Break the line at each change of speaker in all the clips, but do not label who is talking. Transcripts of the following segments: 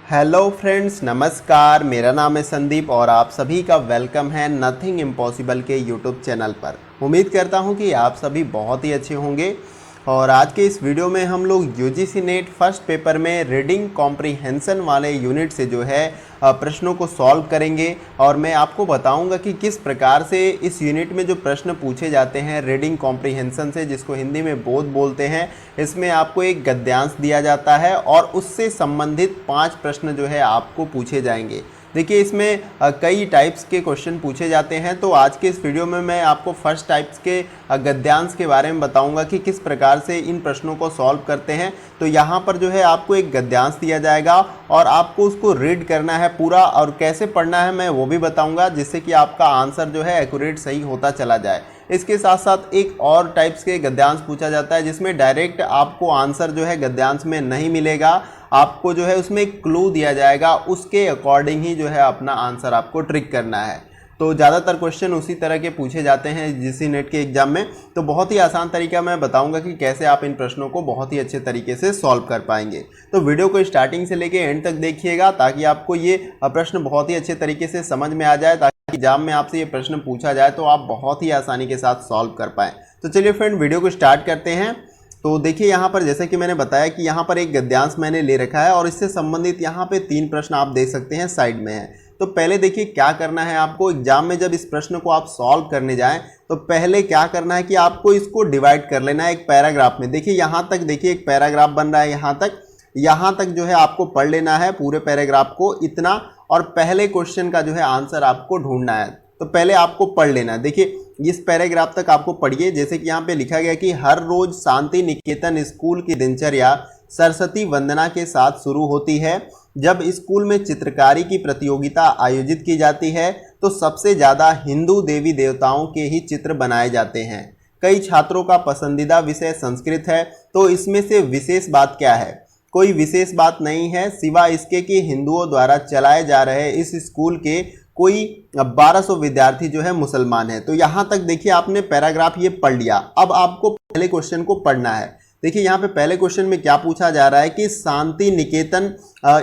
Hello friends, नमस्कार। मेरा नाम है संदीप और आप सभी का वेलकम है नथिंग इम्पॉसिबल के यूट्यूब चैनल पर। उम्मीद करता हूं कि आप सभी बहुत ही अच्छे होंगे। और आज के इस वीडियो में हम लोग यूजीसी नेट फर्स्ट पेपर में रीडिंग कॉम्प्रिहेंशन वाले यूनिट से जो है प्रश्नों को सॉल्व करेंगे। और मैं आपको बताऊंगा कि किस प्रकार से इस यूनिट में जो प्रश्न पूछे जाते हैं रीडिंग कॉम्प्रिहेंशन से, जिसको हिंदी में बोध बोलते हैं, इसमें आपको एक गद्यांश दिया जाता है और उससे संबंधित 5 प्रश्न जो है आपको पूछे जाएंगे। देखिए, इसमें कई टाइप्स के क्वेश्चन पूछे जाते हैं। तो आज के इस वीडियो में मैं आपको फर्स्ट टाइप्स के गद्यांश के बारे में बताऊंगा कि किस प्रकार से इन प्रश्नों को सॉल्व करते हैं। तो यहाँ पर जो है आपको एक गद्यांश दिया जाएगा और आपको उसको रीड करना है पूरा, और कैसे पढ़ना है मैं वो भी बताऊंगा, जिससे कि आपका आंसर जो है एक्यूरेट सही होता चला जाए। इसके साथ साथ एक और टाइप्स के गद्यांश पूछा जाता है जिसमें डायरेक्ट आपको आंसर जो है गद्यांश में नहीं मिलेगा, आपको जो है उसमें एक क्लू दिया जाएगा, उसके अकॉर्डिंग ही जो है अपना आंसर आपको ट्रिक करना है। तो ज़्यादातर क्वेश्चन उसी तरह के पूछे जाते हैं यूजीसी नेट के एग्जाम में। तो बहुत ही आसान तरीका मैं बताऊंगा कि कैसे आप इन प्रश्नों को बहुत ही अच्छे तरीके से सॉल्व कर पाएंगे। तो वीडियो को स्टार्टिंग से लेके एंड तक देखिएगा ताकि आपको ये प्रश्न बहुत ही अच्छे तरीके से समझ में आ जाए, ताकि एग्जाम में आपसे ये प्रश्न पूछा जाए तो आप बहुत ही आसानी के साथ सॉल्व कर पाएँ। तो चलिए फ्रेंड, वीडियो को स्टार्ट करते हैं। तो देखिए, यहाँ पर जैसे कि मैंने बताया कि यहाँ पर एक गद्यांश मैंने ले रखा है और इससे संबंधित यहाँ पे 3 प्रश्न आप देख सकते हैं साइड में है। तो पहले देखिए क्या करना है आपको एग्जाम में, जब इस प्रश्न को आप सॉल्व करने जाएं तो पहले क्या करना है कि आपको इसको डिवाइड कर लेना है एक पैराग्राफ में। देखिए यहाँ तक, देखिए एक पैराग्राफ बन रहा है, यहाँ तक जो है आपको पढ़ लेना है पूरे पैराग्राफ को इतना, और पहले क्वेश्चन का जो है आंसर आपको ढूंढना है। तो पहले आपको पढ़ लेना है। देखिए इस पैराग्राफ तक आपको पढ़िए। जैसे कि यहाँ पे लिखा गया कि हर रोज शांति निकेतन स्कूल की दिनचर्या सरस्वती वंदना के साथ शुरू होती है। जब स्कूल में चित्रकारी की प्रतियोगिता आयोजित की जाती है तो सबसे ज़्यादा हिंदू देवी देवताओं के ही चित्र बनाए जाते हैं। कई छात्रों का पसंदीदा विषय संस्कृत है, तो इसमें से विशेष बात क्या है? कोई विशेष बात नहीं है, सिवा इसके कि हिंदुओं द्वारा चलाए जा रहे इस स्कूल के कोई 1200 विद्यार्थी जो है मुसलमान है। तो यहाँ तक देखिए आपने पैराग्राफ ये पढ़ लिया। अब आपको पहले क्वेश्चन को पढ़ना है। देखिए यहाँ पे पहले क्वेश्चन में क्या पूछा जा रहा है कि शांति निकेतन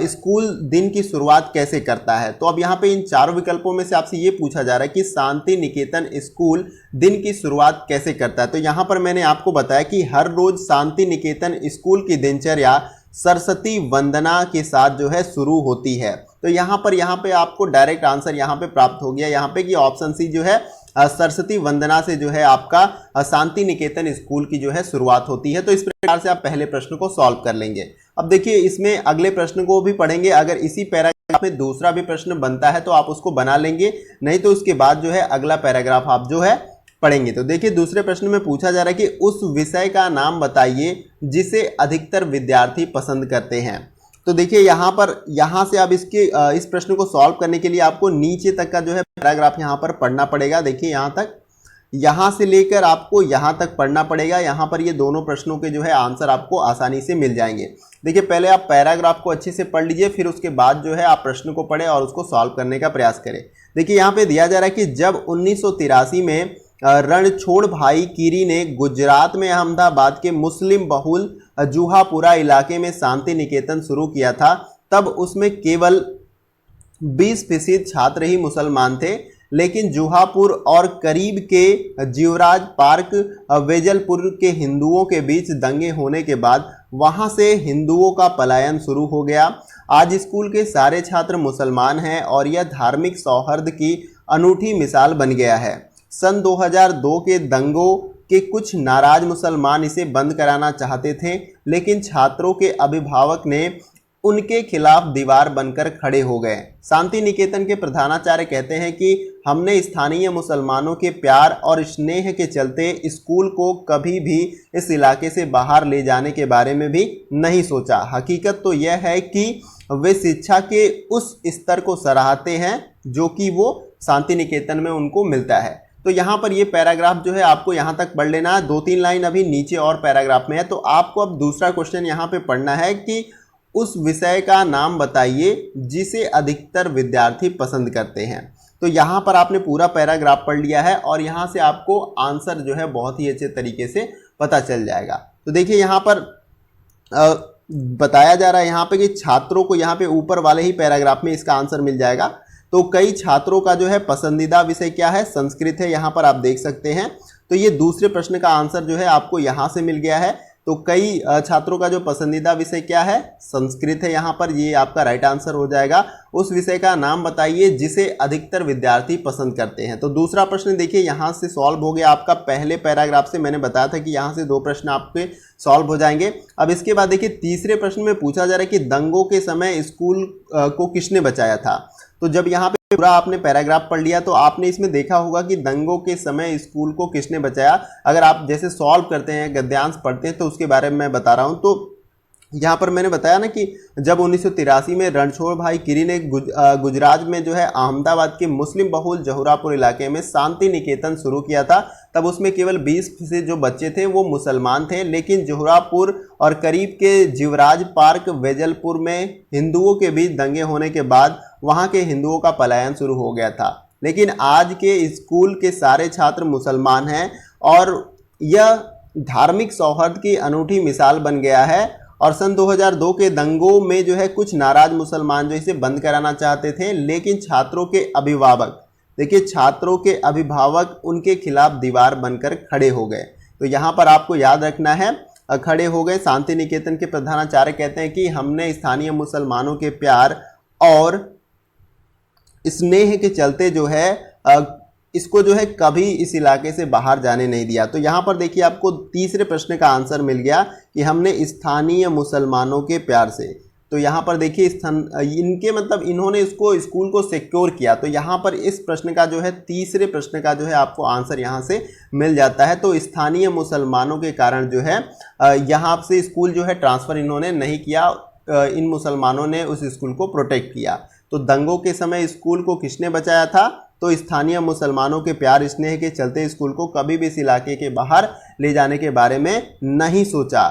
स्कूल दिन की शुरुआत कैसे करता है। तो अब यहाँ पे इन 4 विकल्पों में से आपसे ये पूछा जा रहा है कि शांति निकेतन स्कूल दिन की शुरुआत कैसे करता है। तो यहाँ पर मैंने आपको बताया कि हर रोज शांति निकेतन स्कूल की दिनचर्या सरस्वती वंदना के साथ जो है शुरू होती है। तो यहाँ पे आपको डायरेक्ट आंसर यहाँ पे प्राप्त हो गया यहाँ पे कि ऑप्शन सी जो है सरस्वती वंदना से जो है आपका शांति निकेतन स्कूल की जो है शुरुआत होती है। तो इस प्रकार से आप पहले प्रश्न को सॉल्व कर लेंगे। अब देखिए इसमें अगले प्रश्न को भी पढ़ेंगे। अगर इसी पैराग्राफ में दूसरा भी प्रश्न बनता है तो आप उसको बना लेंगे, नहीं तो उसके बाद जो है अगला पैराग्राफ आप जो है पढ़ेंगे। तो देखिए दूसरे प्रश्न में पूछा जा रहा है कि उस विषय का नाम बताइए जिसे अधिकतर विद्यार्थी पसंद करते हैं। तो देखिए यहाँ से अब इस प्रश्न को सॉल्व करने के लिए आपको नीचे तक का जो है पैराग्राफ यहाँ पर पढ़ना पड़ेगा। देखिए यहाँ से लेकर आपको यहाँ तक पढ़ना पड़ेगा। यहाँ पर ये दोनों प्रश्नों के जो है आंसर आपको आसानी से मिल जाएंगे। देखिए पहले आप पैराग्राफ को अच्छे से पढ़ लीजिए, फिर उसके बाद जो है आप प्रश्न को पढ़ें और उसको सॉल्व करने का प्रयास करें। देखिए यहाँ पे दिया जा रहा है कि जब 1983 में रणछोड़ भाई कीरी ने गुजरात में अहमदाबाद के मुस्लिम बहुल जूहापुरा इलाके में शांति निकेतन शुरू किया था, तब उसमें केवल 20% छात्र ही मुसलमान थे। लेकिन जूहापुर और करीब के जीवराज पार्क वेजलपुर के हिंदुओं के बीच दंगे होने के बाद वहां से हिंदुओं का पलायन शुरू हो गया। आज स्कूल के सारे छात्र मुसलमान हैं और यह धार्मिक सौहार्द की अनूठी मिसाल बन गया है। सन 2002 के दंगों के कुछ नाराज मुसलमान इसे बंद कराना चाहते थे, लेकिन छात्रों के अभिभावक ने उनके खिलाफ दीवार बनकर खड़े हो गए। शांति निकेतन के प्रधानाचार्य कहते हैं कि हमने स्थानीय मुसलमानों के प्यार और स्नेह के चलते स्कूल को कभी भी इस इलाके से बाहर ले जाने के बारे में भी नहीं सोचा। हकीकत तो यह है कि वे शिक्षा के उस स्तर को सराहते हैं जो कि वो शांति निकेतन में उनको मिलता है। तो यहाँ पर ये पैराग्राफ जो है आपको यहाँ तक पढ़ लेना है। 2-3 लाइन अभी नीचे और पैराग्राफ में है। तो आपको अब दूसरा क्वेश्चन यहाँ पे पढ़ना है कि उस विषय का नाम बताइए जिसे अधिकतर विद्यार्थी पसंद करते हैं। तो यहाँ पर आपने पूरा पैराग्राफ पढ़ लिया है और यहाँ से आपको आंसर जो है बहुत ही अच्छे तरीके से पता चल जाएगा। तो देखिए यहाँ पर बताया जा रहा है यहाँ पे कि छात्रों को, यहाँ पे ऊपर वाले ही पैराग्राफ में इसका आंसर मिल जाएगा। तो कई छात्रों का जो है पसंदीदा विषय क्या है, संस्कृत है, यहाँ पर आप देख सकते हैं। तो ये दूसरे प्रश्न का आंसर जो है आपको यहाँ से मिल गया है। तो कई छात्रों का जो पसंदीदा विषय क्या है, संस्कृत है, यहाँ पर ये आपका राइट आंसर हो जाएगा। उस विषय का नाम बताइए जिसे अधिकतर विद्यार्थी पसंद करते हैं। तो दूसरा प्रश्न देखिए यहाँ से सॉल्व हो गया आपका। पहले पैराग्राफ से मैंने बताया था कि यहाँ से 2 प्रश्न आपके सॉल्व हो जाएंगे। अब इसके बाद देखिए तीसरे प्रश्न में पूछा जा रहा है कि दंगों के समय स्कूल को किसने बचाया था। तो जब यहाँ पे पूरा आपने पैराग्राफ पढ़ लिया तो आपने इसमें देखा होगा कि दंगों के समय स्कूल को किसने बचाया। अगर आप जैसे सॉल्व करते हैं, गद्यांश पढ़ते हैं, तो उसके बारे में मैं बता रहा हूँ। तो यहाँ पर मैंने बताया ना कि जब 1983 में रणछोड़ भाई किरी ने गुजरात में जो है अहमदाबाद के मुस्लिम बहुल जहुरापुर इलाके में शांति निकेतन शुरू किया था, तब उसमें केवल 20 से जो बच्चे थे वो मुसलमान थे। लेकिन जहुरापुर और करीब के जीवराज पार्क वेजलपुर में हिंदुओं के बीच दंगे होने के बाद वहाँ के हिंदुओं का पलायन शुरू हो गया था। लेकिन आज के स्कूल के सारे छात्र मुसलमान हैं और यह धार्मिक सौहार्द की अनूठी मिसाल बन गया है। और सन 2002 के दंगों में जो है कुछ नाराज मुसलमान जो इसे बंद कराना चाहते थे, लेकिन छात्रों के अभिभावक, देखिए छात्रों के अभिभावक उनके खिलाफ दीवार बनकर खड़े हो गए। तो यहाँ पर आपको याद रखना है, खड़े हो गए। शांति निकेतन के प्रधानाचार्य कहते हैं कि हमने स्थानीय मुसलमानों के प्यार और स्नेह के चलते जो है इसको जो है कभी इस इलाके से बाहर जाने नहीं दिया। तो यहाँ पर देखिए आपको तीसरे प्रश्न का आंसर मिल गया कि हमने स्थानीय मुसलमानों के प्यार से। तो यहाँ पर देखिए इनके मतलब इन्होंने इसको स्कूल को सिक्योर किया। तो यहाँ पर इस प्रश्न का जो है तीसरे प्रश्न का जो है आपको आंसर यहाँ से मिल जाता है। तो स्थानीय मुसलमानों के कारण जो है यहाँ से स्कूल जो है ट्रांसफ़र इन्होंने नहीं किया, इन मुसलमानों ने उस स्कूल को प्रोटेक्ट किया। तो दंगों के समय स्कूल को किसने बचाया था, तो स्थानीय मुसलमानों के प्यार स्नेह के चलते स्कूल को कभी भी इस इलाके के बाहर ले जाने के बारे में नहीं सोचा।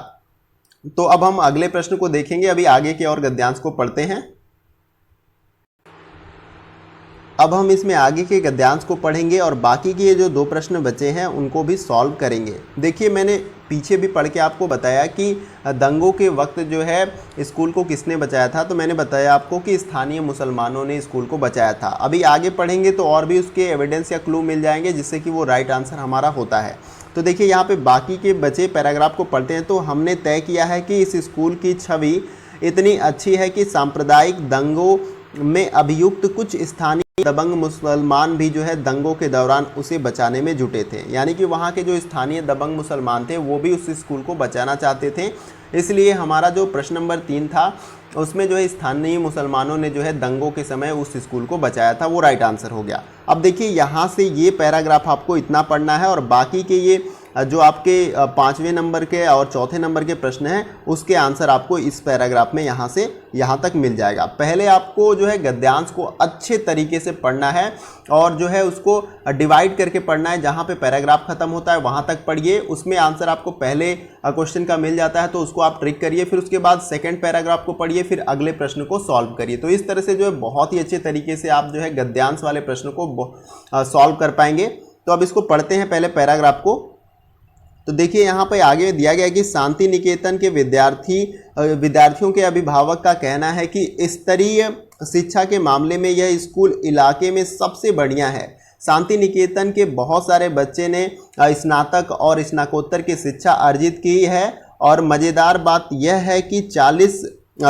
तो अब हम अगले प्रश्न को देखेंगे। अभी आगे के और गद्यांश को पढ़ते हैं। अब हम इसमें आगे के गद्यांश को पढ़ेंगे और बाकी के जो 2 प्रश्न बचे हैं उनको भी सॉल्व करेंगे। देखिए मैंने पीछे भी पढ़ के आपको बताया कि दंगों के वक्त जो है स्कूल को किसने बचाया था। तो मैंने बताया आपको कि स्थानीय मुसलमानों ने स्कूल को बचाया था। अभी आगे पढ़ेंगे तो और भी उसके एविडेंस या क्लू मिल जाएंगे जिससे कि वो राइट आंसर हमारा होता है। तो देखिए यहाँ पे बाकी के बचे पैराग्राफ को पढ़ते हैं। तो हमने तय किया है कि इस स्कूल की छवि इतनी अच्छी है कि सांप्रदायिक दंगों में अभियुक्त कुछ स्थानीय दबंग मुसलमान भी जो है दंगों के दौरान उसे बचाने में जुटे थे। यानी कि वहाँ के जो स्थानीय दबंग मुसलमान थे वो भी उस स्कूल को बचाना चाहते थे। इसलिए हमारा जो प्रश्न नंबर 3 था उसमें जो है स्थानीय मुसलमानों ने जो है दंगों के समय उस स्कूल को बचाया था, वो राइट आंसर हो गया। अब देखिए यहाँ से ये पैराग्राफ आपको इतना पढ़ना है और बाकी के ये जो आपके 5वें नंबर के और चौथे नंबर के प्रश्न हैं उसके आंसर आपको इस पैराग्राफ में यहाँ से यहाँ तक मिल जाएगा। पहले आपको जो है गद्यांश को अच्छे तरीके से पढ़ना है और जो है उसको डिवाइड करके पढ़ना है। जहाँ पे पैराग्राफ खत्म होता है वहाँ तक पढ़िए, उसमें आंसर आपको पहले क्वेश्चन का मिल जाता है तो उसको आप ट्रिक करिए, फिर उसके बाद सेकंड पैराग्राफ को पढ़िए, फिर अगले प्रश्न को सॉल्व करिए। तो इस तरह से जो है बहुत ही अच्छे तरीके से आप जो है गद्यांश वाले प्रश्न को सॉल्व कर पाएंगे। तो अब इसको पढ़ते हैं पहले पैराग्राफ को। तो देखिए यहाँ पे आगे दिया गया है कि शांति निकेतन के विद्यार्थियों के अभिभावक का कहना है कि स्तरीय शिक्षा के मामले में यह स्कूल इलाके में सबसे बढ़िया है। शांति निकेतन के बहुत सारे बच्चे ने स्नातक और स्नातकोत्तर की शिक्षा अर्जित की है और मज़ेदार बात यह है कि 40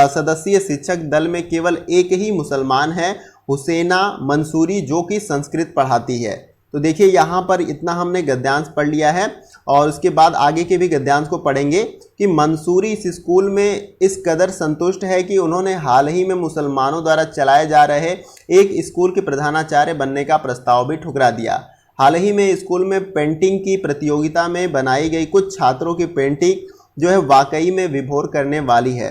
सदस्यीय शिक्षक दल में केवल एक ही मुसलमान है, हुसैना मंसूरी, जो कि संस्कृत पढ़ाती है। तो देखिए यहाँ पर इतना हमने गद्यांश पढ़ लिया है और उसके बाद आगे के भी गद्यांश को पढ़ेंगे कि मंसूरी इस स्कूल में इस कदर संतुष्ट है कि उन्होंने हाल ही में मुसलमानों द्वारा चलाए जा रहे एक स्कूल के प्रधानाचार्य बनने का प्रस्ताव भी ठुकरा दिया। हाल ही में स्कूल में पेंटिंग की प्रतियोगिता में बनाई गई कुछ छात्रों की पेंटिंग जो है वाकई में विभोर करने वाली है।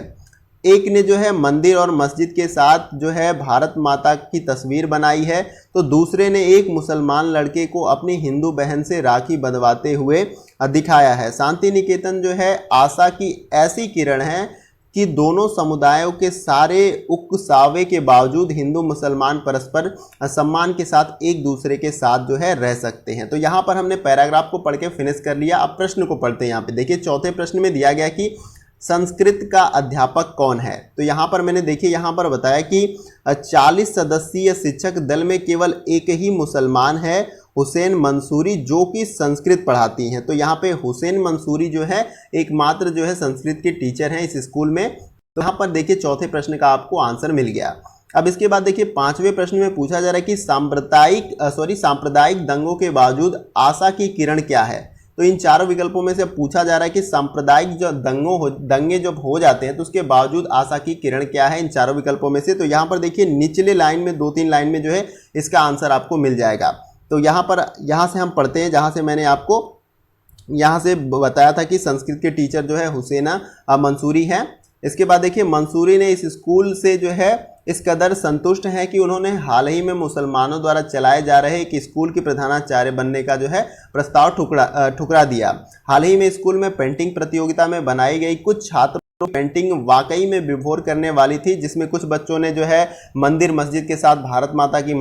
एक ने जो है मंदिर और मस्जिद के साथ जो है भारत माता की तस्वीर बनाई है, तो दूसरे ने एक मुसलमान लड़के को अपनी हिंदू बहन से राखी बंधवाते हुए दिखाया है। शांति निकेतन जो है आशा की ऐसी किरण है कि दोनों समुदायों के सारे उकसावे के बावजूद हिंदू मुसलमान परस्पर सम्मान के साथ एक दूसरे के साथ जो है रह सकते हैं। तो यहाँ पर हमने पैराग्राफ को पढ़ के फिनिश कर लिया। अब प्रश्न को पढ़ते हैं। यहाँ पे देखिए चौथे प्रश्न में दिया गया कि संस्कृत का अध्यापक कौन है? तो यहाँ पर मैंने देखिए यहाँ पर बताया कि 40 सदस्यीय शिक्षक दल में केवल एक ही मुसलमान है, हुसैन मंसूरी, जो कि संस्कृत पढ़ाती हैं। तो यहाँ पे हुसैन मंसूरी जो है एकमात्र जो है संस्कृत के टीचर हैं इस स्कूल में। तो यहाँ पर देखिए चौथे प्रश्न का आपको आंसर मिल गया। अब इसके बाद देखिए पांचवें प्रश्न में पूछा जा रहा है कि सांप्रदायिक दंगों के बावजूद आशा की किरण क्या है? तो इन चारों विकल्पों में से पूछा जा रहा है कि सांप्रदायिक जो दंगे जब हो जाते हैं तो उसके बावजूद आशा की किरण क्या है इन चारों विकल्पों में से? तो यहाँ पर देखिए निचले लाइन में 2-3 लाइन में जो है इसका आंसर आपको मिल जाएगा। तो यहाँ से हम पढ़ते हैं जहाँ से मैंने आपको यहाँ से बताया था कि संस्कृत के टीचर जो है हुसैना मंसूरी हैं। इसके बाद देखिए मंसूरी ने इस स्कूल से जो है इस कदर संतुष्ट हैं कि उन्होंने हाल ही में मुसलमानों द्वारा चलाए जा रहे एक स्कूल की प्रधानाचार्य बनने का जो है प्रस्ताव ठुकरा दिया। हाल ही में स्कूल में पेंटिंग प्रतियोगिता में बनाई गई कुछ छात्र पेंटिंग वाकई में विभोर करने वाली थी, जिसमें कुछ बच्चों ने जो है मंदिर मस्जिद के साथ भारत माता की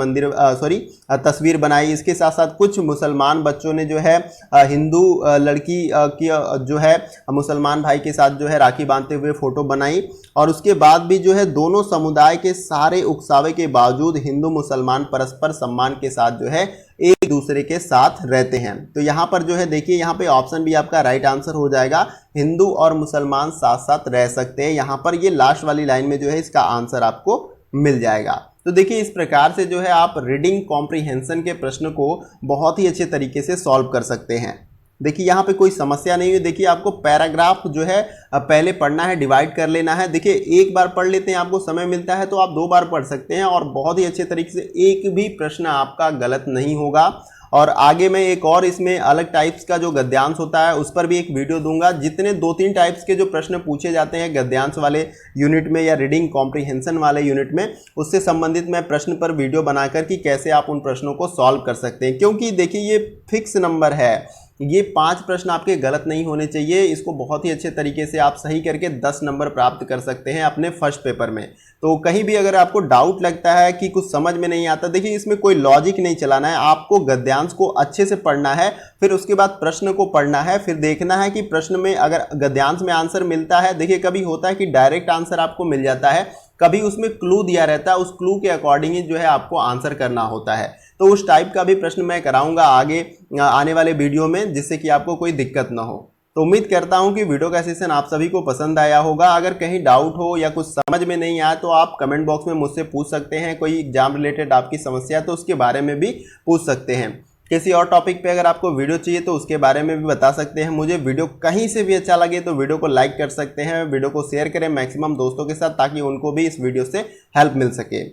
तस्वीर बनाई। इसके साथ साथ कुछ मुसलमान बच्चों ने जो है हिंदू लड़की की जो है मुसलमान भाई के साथ जो है राखी बांधते हुए फोटो बनाई। और उसके बाद भी जो है दोनों समुदाय के सारे उकसावे के बावजूद हिंदू मुसलमान परस्पर सम्मान के साथ जो है एक दूसरे के साथ रहते हैं। तो यहाँ पर जो है देखिए यहाँ पे ऑप्शन भी आपका राइट आंसर हो जाएगा, हिंदू और मुसलमान साथ साथ रह सकते हैं। यहाँ पर ये लास्ट वाली लाइन में जो है इसका आंसर आपको मिल जाएगा। तो देखिए इस प्रकार से जो है आप रीडिंग कॉम्प्रिहेंशन के प्रश्न को बहुत ही अच्छे तरीके से सॉल्व कर सकते हैं। देखिए यहाँ पे कोई समस्या नहीं है। देखिए आपको पैराग्राफ जो है पहले पढ़ना है, डिवाइड कर लेना है। देखिए एक बार पढ़ लेते हैं, आपको समय मिलता है तो आप 2 बार पढ़ सकते हैं और बहुत ही अच्छे तरीके से एक भी प्रश्न आपका गलत नहीं होगा। और आगे मैं एक और इसमें अलग टाइप्स का जो गद्यांश होता है उस पर भी एक वीडियो दूंगा। जितने 2-3 टाइप्स के जो प्रश्न पूछे जाते हैं गद्यांश वाले यूनिट में या रीडिंग कॉम्प्रिहेंशन वाले यूनिट में, उससे संबंधित मैं प्रश्न पर वीडियो बनाकर कि कैसे आप उन प्रश्नों को सॉल्व कर सकते हैं। क्योंकि देखिए ये फिक्स नंबर है, ये 5 प्रश्न आपके गलत नहीं होने चाहिए। इसको बहुत ही अच्छे तरीके से आप सही करके 10 नंबर प्राप्त कर सकते हैं अपने फर्स्ट पेपर में। तो कहीं भी अगर आपको डाउट लगता है कि कुछ समझ में नहीं आता, देखिए इसमें कोई लॉजिक नहीं चलाना है, आपको गद्यांश को अच्छे से पढ़ना है, फिर उसके बाद प्रश्न को पढ़ना है, फिर देखना है कि प्रश्न में अगर गद्यांश में आंसर मिलता है। देखिए कभी होता है कि डायरेक्ट आंसर आपको मिल जाता है, कभी उसमें क्लू दिया रहता है, उस क्लू के अकॉर्डिंग ही जो है आपको आंसर करना होता है। तो उस टाइप का भी प्रश्न मैं कराऊंगा आगे आने वाले वीडियो में, जिससे कि आपको कोई दिक्कत ना हो। तो उम्मीद करता हूं कि वीडियो का सेशन आप सभी को पसंद आया होगा। अगर कहीं डाउट हो या कुछ समझ में नहीं आया तो आप कमेंट बॉक्स में मुझसे पूछ सकते हैं। कोई एग्जाम रिलेटेड आपकी समस्या तो उसके बारे में भी पूछ सकते हैं। किसी और टॉपिक पे अगर आपको वीडियो चाहिए तो उसके बारे में भी बता सकते हैं मुझे। वीडियो कहीं से भी अच्छा लगे तो वीडियो को लाइक कर सकते हैं, वीडियो को शेयर करें मैक्सिमम दोस्तों के साथ, ताकि उनको भी इस वीडियो से हेल्प मिल सके।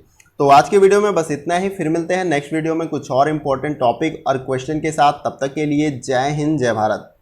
तो आज के वीडियो में बस इतना ही, फिर मिलते हैं नेक्स्ट वीडियो में कुछ और इंपॉर्टेंट टॉपिक और क्वेश्चन के साथ। तब तक के लिए जय हिंद, जय भारत।